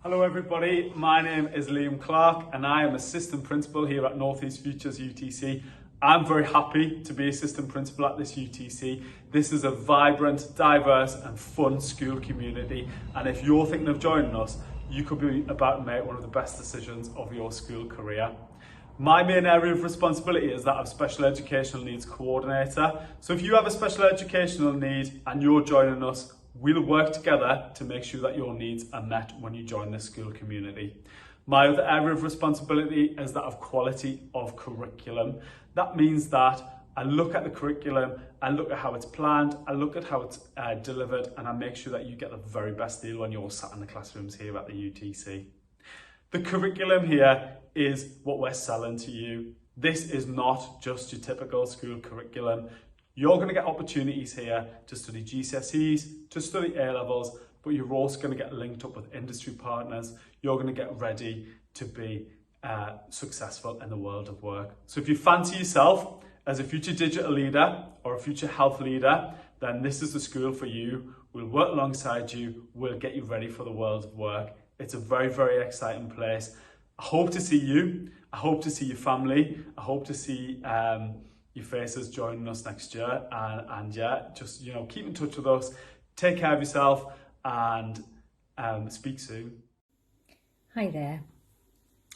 Hello everybody, my name is Liam Clark and I am Assistant Principal here at North East Futures UTC. I'm very happy to be Assistant Principal at this UTC. This is a vibrant, diverse and fun school community, and if you're thinking of joining us, you could be about to make one of the best decisions of your school career. My main area of responsibility is that of Special Educational Needs Coordinator. So if you have a special educational need and you're joining us, we'll work together to make sure that your needs are met when you join the school community. My other area of responsibility is that of quality of curriculum. That means that I look at the curriculum, I look at how it's planned, I look at how it's delivered, and I make sure that you get the very best deal when you're sat in the classrooms here at the UTC. The curriculum here is what we're selling to you. This is not just your typical school curriculum. You're going to get opportunities here to study GCSEs, to study A-levels, but you're also going to get linked up with industry partners. You're going to get ready to be successful in the world of work. So if you fancy yourself as a future digital leader or a future health leader, then this is the school for you. We'll work alongside you. We'll get you ready for the world of work. It's a very, very exciting place. I hope to see you. I hope to see your family. I hope to see your faces joining us next year, and yeah, just keep in touch with us, take care of yourself, and speak soon. Hi there,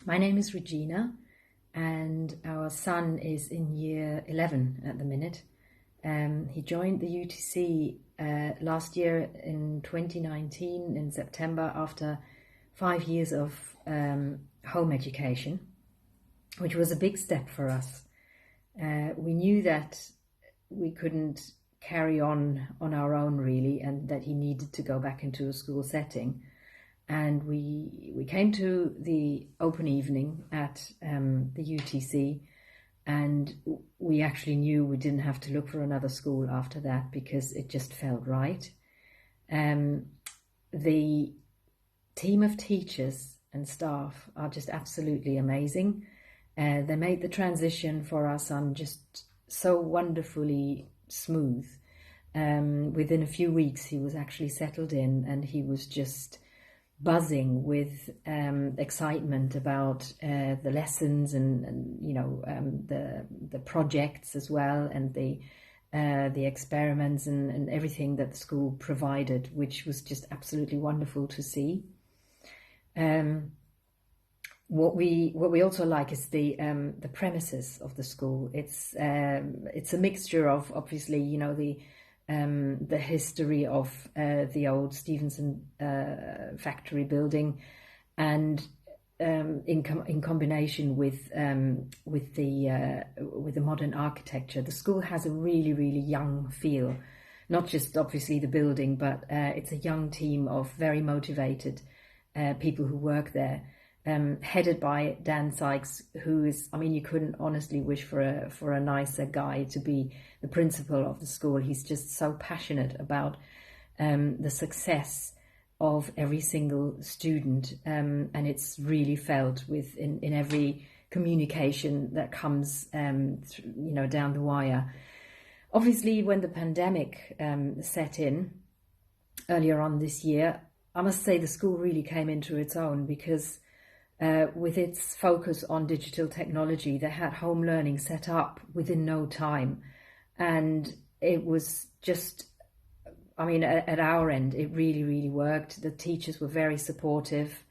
my name is Regina and our son is in year 11 at the minute. He joined the UTC last year in 2019 in September after 5 years of home education, which was a big step for us. We knew that we couldn't carry on our own really, and that he needed to go back into a school setting. And we came to the open evening at the UTC, and we actually knew we didn't have to look for another school after that because it just felt right. The team of teachers and staff are just absolutely amazing. They made the transition for our son just so wonderfully smooth. Within a few weeks, he was actually settled in, and he was just buzzing with excitement about the lessons and the projects as well, and the experiments and everything that the school provided, which was just absolutely wonderful to see. What we also like is the premises of the school. It's a mixture of obviously the history of the old Stevenson factory building, and in combination with the modern architecture. The school has a really, really young feel, not just obviously the building, but it's a young team of very motivated people who work there. Headed by Dan Sykes, who is, you couldn't honestly wish for a nicer guy to be the principal of the school. He's just so passionate about the success of every single student, and it's really felt in every communication that comes down the wire. Obviously, when the pandemic set in earlier on this year, I must say the school really came into its own, because with its focus on digital technology, they had home learning set up within no time. And it was just, at our end, it really, really worked. The teachers were very supportive.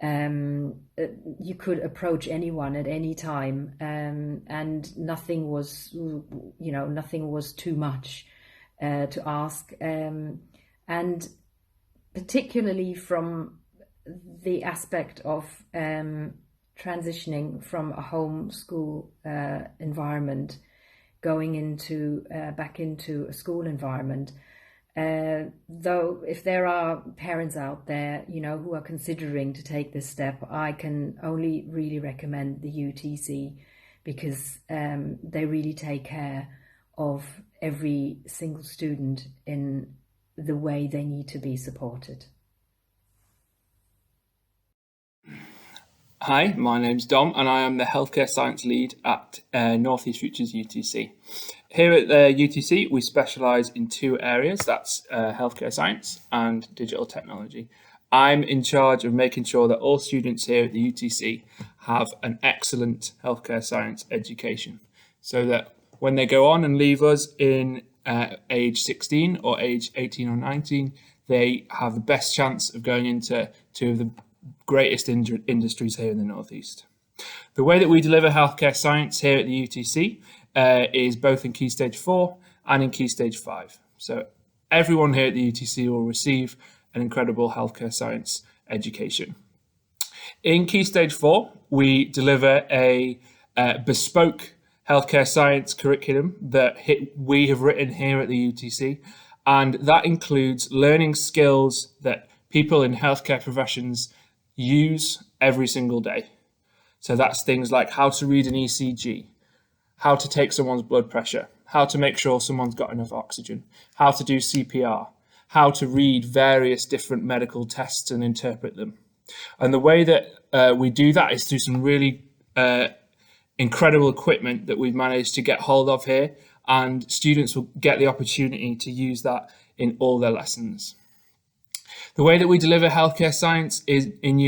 You could approach anyone at any time, and nothing was too much to ask. And particularly from the aspect of transitioning from a home school environment, going into back into a school environment. Though if there are parents out there, who are considering to take this step, I can only really recommend the UTC, because they really take care of every single student in the way they need to be supported. Hi, my name's Dom and I am the Healthcare Science Lead at North East Futures UTC. Here at the UTC, we specialise in two areas, that's healthcare science and digital technology. I'm in charge of making sure that all students here at the UTC have an excellent healthcare science education, so that when they go on and leave us in age 16 or age 18 or 19, they have the best chance of going into two of the greatest industries here in the Northeast. The way that we deliver healthcare science here at the UTC is both in Key Stage 4 and in Key Stage 5. So everyone here at the UTC will receive an incredible healthcare science education. In Key Stage 4, we deliver a bespoke healthcare science curriculum that we have written here at the UTC, and that includes learning skills that people in healthcare professions use every single day. So that's things like how to read an ECG, how to take someone's blood pressure, how to make sure someone's got enough oxygen, how to do CPR, how to read various different medical tests and interpret them. And the way that we do that is through some really incredible equipment that we've managed to get hold of here, and students will get the opportunity to use that in all their lessons. The way that we deliver healthcare science is in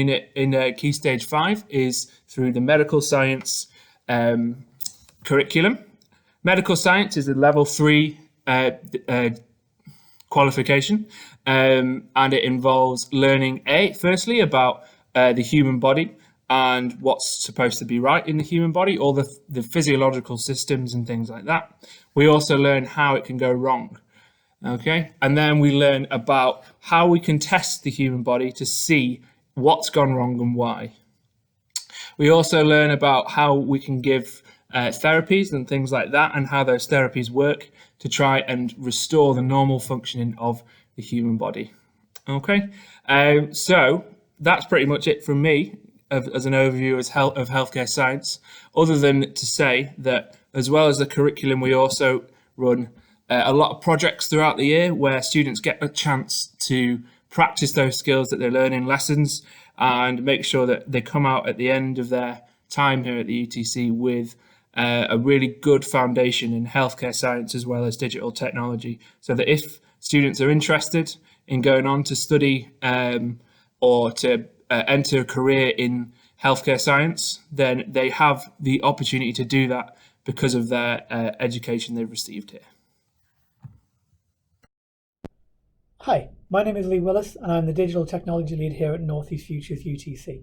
Key Stage 5 is through the medical science curriculum. Medical science is a level 3 qualification, and it involves learning firstly about the human body and what's supposed to be right in the human body, all the physiological systems and things like that. We also learn how it can go wrong. Okay, and then we learn about how we can test the human body to see what's gone wrong and why. We also learn about how we can give therapies and things like that, and how those therapies work to try and restore the normal functioning of the human body. Okay, so that's pretty much it from me as an overview of healthcare science, other than to say that as well as the curriculum, we also run a lot of projects throughout the year where students get a chance to practice those skills that they learn in lessons and make sure that they come out at the end of their time here at the UTC with a really good foundation in healthcare science as well as digital technology, so that if students are interested in going on to study or to enter a career in healthcare science, then they have the opportunity to do that because of their education they've received here. Hi, my name is Lee Willis and I'm the Digital Technology Lead here at Northeast Futures UTC.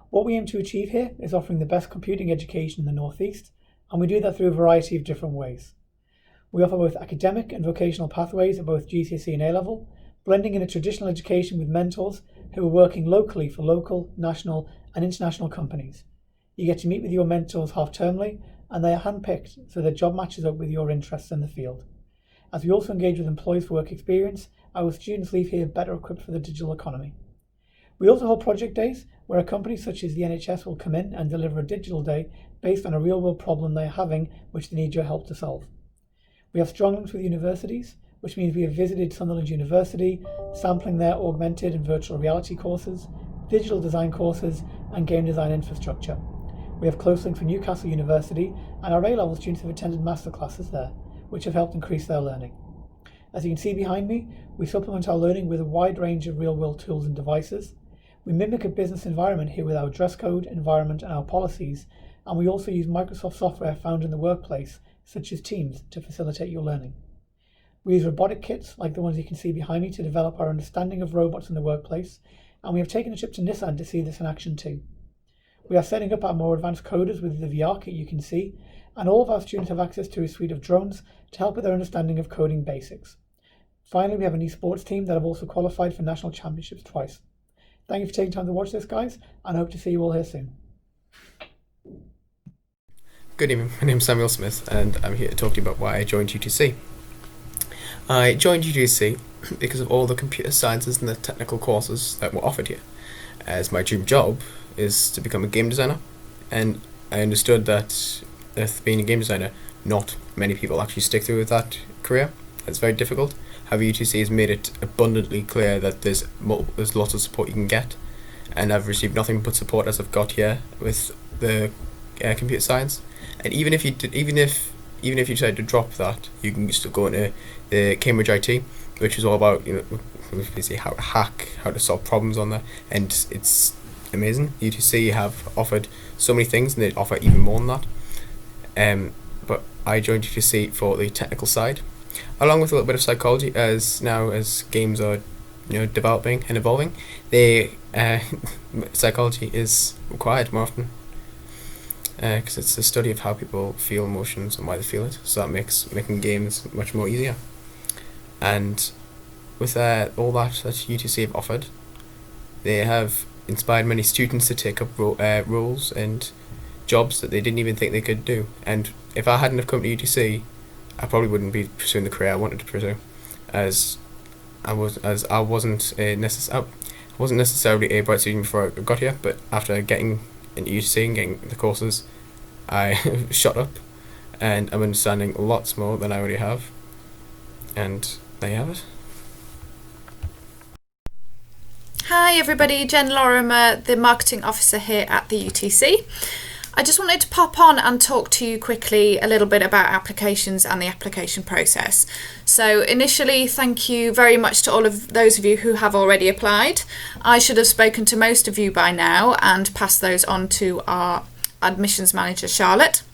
What we aim to achieve here is offering the best computing education in the Northeast, and we do that through a variety of different ways. We offer both academic and vocational pathways at both GCSE and A-level, blending in a traditional education with mentors who are working locally for local, national and international companies. You get to meet with your mentors half-termly, and they are handpicked so their job matches up with your interests in the field. As we also engage with employees for work experience, our students leave here better equipped for the digital economy. We also hold project days where a company such as the NHS will come in and deliver a digital day based on a real-world problem they're having which they need your help to solve. We have strong links with universities, which means we have visited Sunderland University, sampling their augmented and virtual reality courses, digital design courses and game design infrastructure. We have close links with Newcastle University, and our A-level students have attended masterclasses there, which have helped increase their learning. As you can see behind me, we supplement our learning with a wide range of real-world tools and devices. We mimic a business environment here with our dress code, environment and our policies, and we also use Microsoft software found in the workplace, such as Teams, to facilitate your learning. We use robotic kits, like the ones you can see behind me, to develop our understanding of robots in the workplace, and we have taken a trip to Nissan to see this in action too. We are setting up our more advanced coders with the VR kit you can see, and all of our students have access to a suite of drones to help with their understanding of coding basics. Finally, we have an esports team that have also qualified for national championships twice. Thank you for taking time to watch this, guys, and I hope to see you all here soon. Good evening, my name is Samuel Smith and I'm here to talk to you about why I joined UTC. I joined UTC because of all the computer sciences and the technical courses that were offered here, as my dream job is to become a game designer, and I understood that with being a game designer, not many people actually stick through with that career. It's very difficult. However, UTC has made it abundantly clear that there's lots of support you can get, and I've received nothing but support as I've got here with the computer science. And even if you decide to drop that, you can still go into the Cambridge IT, which is all about basically how to hack, how to solve problems on there, and it's amazing. UTC have offered so many things, and they offer even more than that. But I joined UTC for the technical side, along with a little bit of psychology, as games are developing and evolving. Psychology is required more often, because it's a study of how people feel emotions and why they feel it, so that makes making games much more easier. And with all that UTC have offered, they have inspired many students to take up roles and jobs that they didn't even think they could do. And if I hadn't have come to UTC, I probably wouldn't be pursuing the career I wanted to pursue, as I wasn't necessarily a bright student before I got here, but after getting into UTC and getting the courses, I shot up, and I'm understanding lots more than I already have. And there you have it. Hi everybody, Jen Lorimer, the Marketing Officer here at the UTC. I just wanted to pop on and talk to you quickly a little bit about applications and the application process. So initially, thank you very much to all of those of you who have already applied. I should have spoken to most of you by now and passed those on to our admissions manager, Charlotte.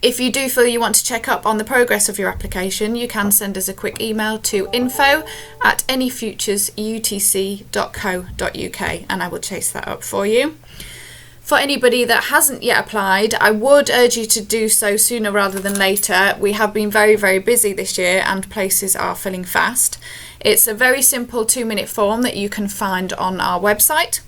If you do feel you want to check up on the progress of your application, you can send us a quick email to info@anyfuturesutc.co.uk and I will chase that up for you. For anybody that hasn't yet applied, I would urge you to do so sooner rather than later. We have been very, very busy this year and places are filling fast. It's a very simple 2-minute form that you can find on our website.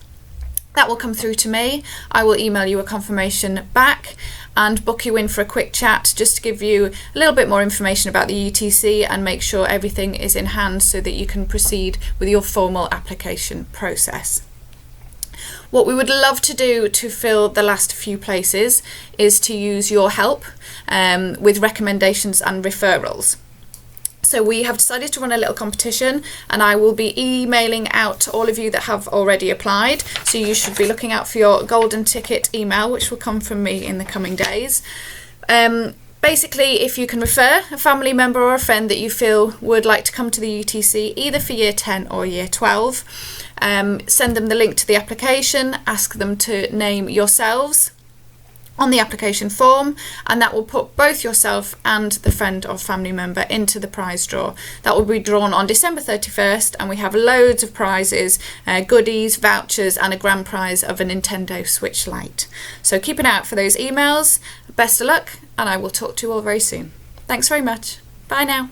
That will come through to me. I will email you a confirmation back and book you in for a quick chat just to give you a little bit more information about the UTC and make sure everything is in hand so that you can proceed with your formal application process. What we would love to do to fill the last few places is to use your help with recommendations and referrals. So we have decided to run a little competition, and I will be emailing out to all of you that have already applied. So you should be looking out for your golden ticket email, which will come from me in the coming days. Basically, if you can refer a family member or a friend that you feel would like to come to the UTC, either for year 10 or year 12, send them the link to the application, ask them to name yourselves on the application form, and that will put both yourself and the friend or family member into the prize draw. That will be drawn on December 31st, and we have loads of prizes, goodies, vouchers, and a grand prize of a Nintendo Switch Lite. So keep an eye out for those emails. Best of luck, and I will talk to you all very soon. Thanks very much. Bye now.